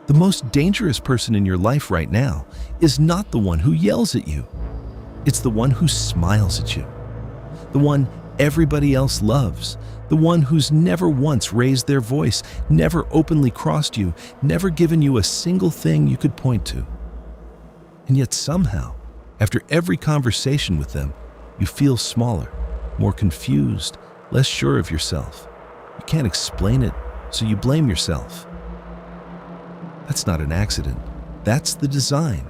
The most dangerous person in your life right now is not the one who yells at you. It's the one who smiles at you. The one everybody else loves. The one who's never once raised their voice, never openly crossed you, never given you a single thing you could point to. And yet somehow, after every conversation with them, you feel smaller, more confused, less sure of yourself. You can't explain it, so you blame yourself. That's not an accident. That's the design.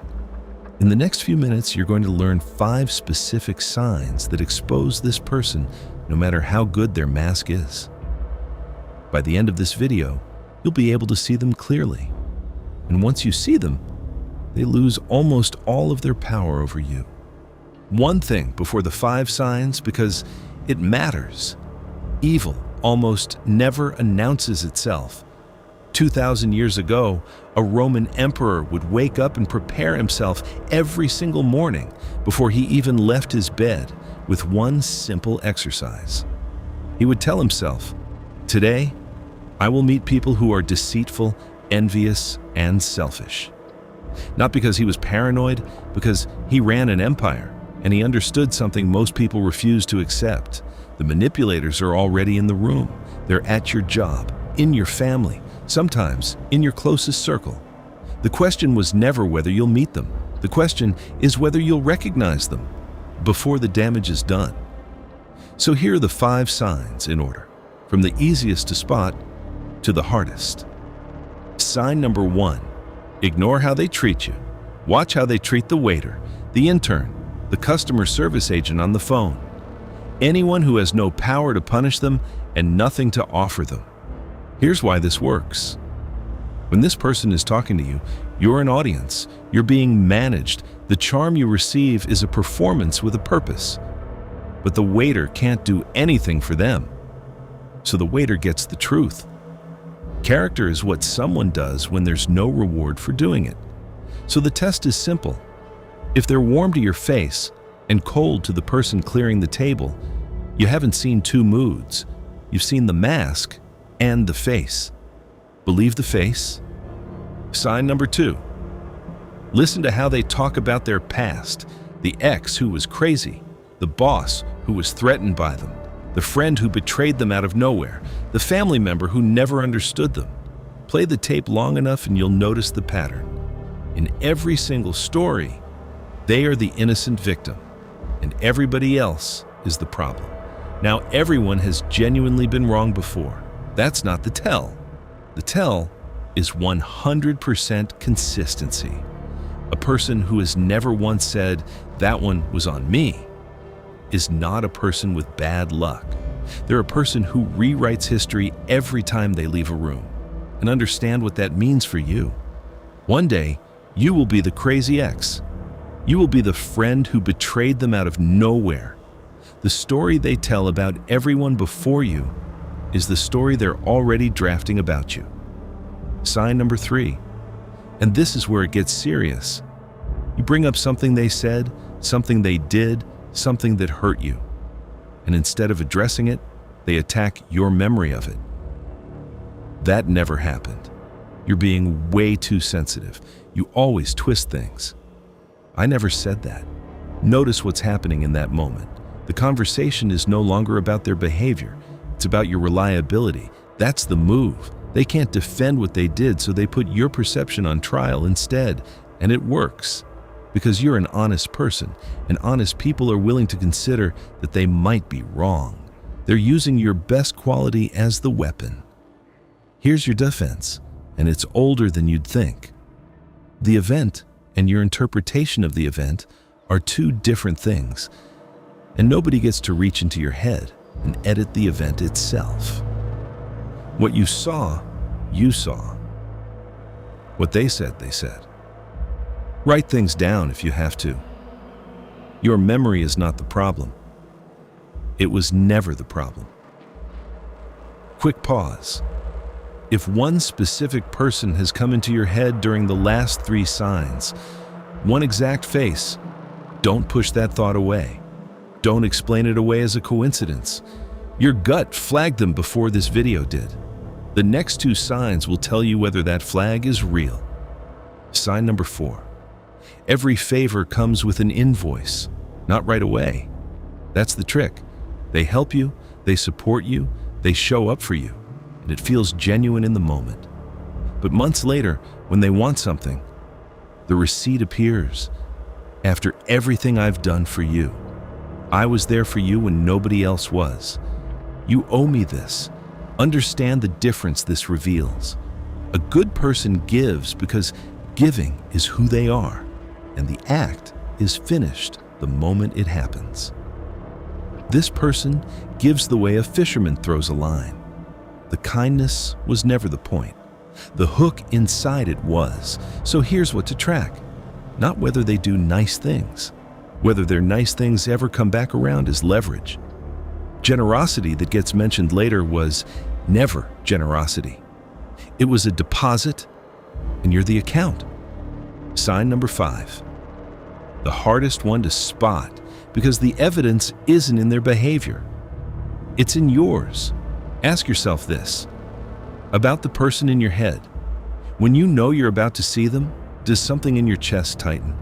In the next few minutes, you're going to learn 5 specific signs that expose this person, no matter how good their mask is. By the end of this video, you'll be able to see them clearly. And once you see them, they lose almost all of their power over you. One thing before the 5 signs, because it matters. Evil almost never announces itself. 2,000 years ago, a Roman emperor would wake up and prepare himself every single morning before he even left his bed with one simple exercise. He would tell himself, "Today, I will meet people who are deceitful, envious, and selfish." Not because he was paranoid, because he ran an empire and he understood something most people refuse to accept. The manipulators are already in the room. They're at your job, in your family, sometimes in your closest circle. The question was never whether you'll meet them. The question is whether you'll recognize them before the damage is done. So here are the 5 signs in order, from the easiest to spot to the hardest. Sign number 1, ignore how they treat you. Watch how they treat the waiter, the intern, the customer service agent on the phone. Anyone who has no power to punish them and nothing to offer them. Here's why this works. When this person is talking to you, you're an audience. You're being managed. The charm you receive is a performance with a purpose. But the waiter can't do anything for them. So the waiter gets the truth. Character is what someone does when there's no reward for doing it. So the test is simple. If they're warm to your face and cold to the person clearing the table, you haven't seen 2 moods. You've seen the mask and the face. Believe the face? Sign number 2. Listen to how they talk about their past, the ex who was crazy, the boss who was threatened by them, the friend who betrayed them out of nowhere, the family member who never understood them. Play the tape long enough and you'll notice the pattern. In every single story, they are the innocent victim, and everybody else is the problem. Now, everyone has genuinely been wrong before. That's not the tell. The tell is 100% consistency. A person who has never once said, "That one was on me," is not a person with bad luck. They're a person who rewrites history every time they leave a room. And understand what that means for you. One day, you will be the crazy ex. You will be the friend who betrayed them out of nowhere. The story they tell about everyone before you is the story they're already drafting about you. Sign number 3. And this is where it gets serious. You bring up something they said, something they did, something that hurt you. And instead of addressing it, they attack your memory of it. That never happened. You're being way too sensitive. You always twist things. I never said that. Notice what's happening in that moment. The conversation is no longer about their behavior. It's about your reliability. That's the move. They can't defend what they did, so they put your perception on trial instead. And it works. Because you're an honest person, and honest people are willing to consider that they might be wrong. They're using your best quality as the weapon. Here's your defense, and it's older than you'd think. The event and your interpretation of the event are 2 different things, and nobody gets to reach into your head and edit the event itself. What you saw, you saw. What they said, they said. Write things down if you have to. Your memory is not the problem. It was never the problem. Quick pause. If one specific person has come into your head during the last 3 signs, one exact face, don't push that thought away. Don't explain it away as a coincidence. Your gut flagged them before this video did. The next 2 signs will tell you whether that flag is real. Sign number 4. Every favor comes with an invoice, not right away. That's the trick. They help you, they support you, they show up for you, and it feels genuine in the moment. But months later, when they want something, the receipt appears. After everything I've done for you, I was there for you when nobody else was. You owe me this. Understand the difference this reveals. A good person gives because giving is who they are, and the act is finished the moment it happens. This person gives the way a fisherman throws a line. The kindness was never the point. The hook inside it was. So here's what to track. Not whether they do nice things. Whether their nice things ever come back around is leverage. Generosity that gets mentioned later was never generosity. It was a deposit, and you're the account. Sign number 5. The hardest one to spot because the evidence isn't in their behavior. It's in yours. Ask yourself this about the person in your head. When you know you're about to see them, does something in your chest tighten?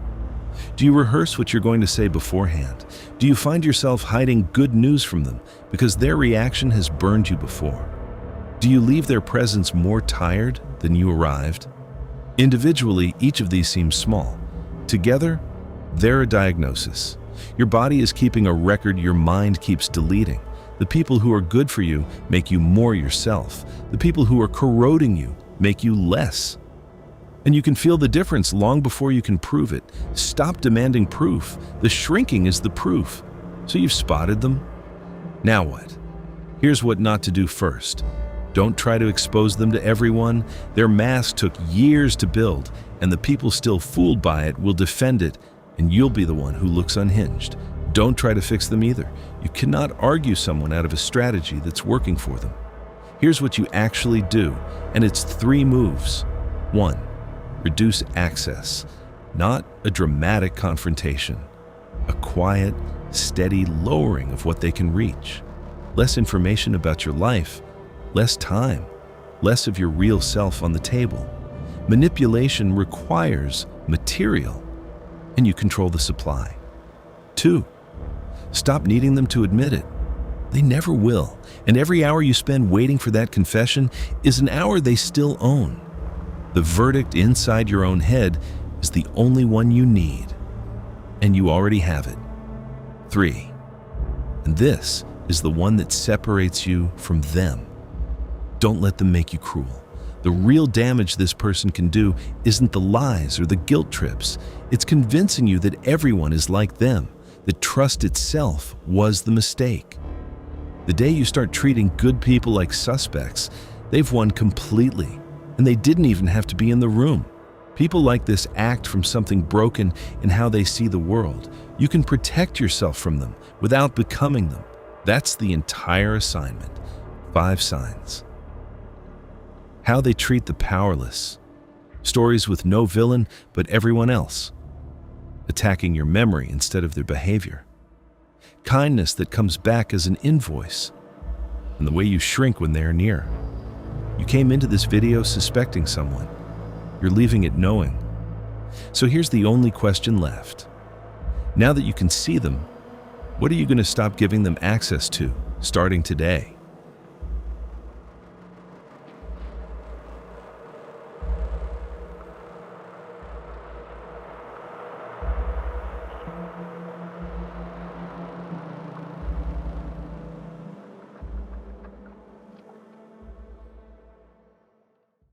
Do you rehearse what you're going to say beforehand? Do you find yourself hiding good news from them because their reaction has burned you before? Do you leave their presence more tired than you arrived? Individually, each of these seems small. Together, they're a diagnosis. Your body is keeping a record your mind keeps deleting. The people who are good for you make you more yourself. The people who are corroding you make you less. And you can feel the difference long before you can prove it. Stop demanding proof. The shrinking is the proof. So you've spotted them. Now what? Here's what not to do first. Don't try to expose them to everyone. Their mask took years to build, and the people still fooled by it will defend it, and you'll be the one who looks unhinged. Don't try to fix them either. You cannot argue someone out of a strategy that's working for them. Here's what you actually do, and it's 3 moves. 1. Reduce access. Not a dramatic confrontation. A quiet, steady lowering of what they can reach. Less information about your life, less time, less of your real self on the table. Manipulation requires material, and you control the supply. 2. Stop needing them to admit it. They never will, and every hour you spend waiting for that confession is an hour they still own. The verdict inside your own head is the only one you need, and you already have it. 3. And this is the one that separates you from them. Don't let them make you cruel. The real damage this person can do isn't the lies or the guilt trips. It's convincing you that everyone is like them, that trust itself was the mistake. The day you start treating good people like suspects, they've won completely, and they didn't even have to be in the room. People like this act from something broken in how they see the world. You can protect yourself from them without becoming them. That's the entire assignment. 5 signs. How they treat the powerless. Stories with no villain but everyone else. Attacking your memory instead of their behavior. Kindness that comes back as an invoice. And the way you shrink when they are near. You came into this video suspecting someone. You're leaving it knowing. So here's the only question left. Now that you can see them, what are you going to stop giving them access to, starting today?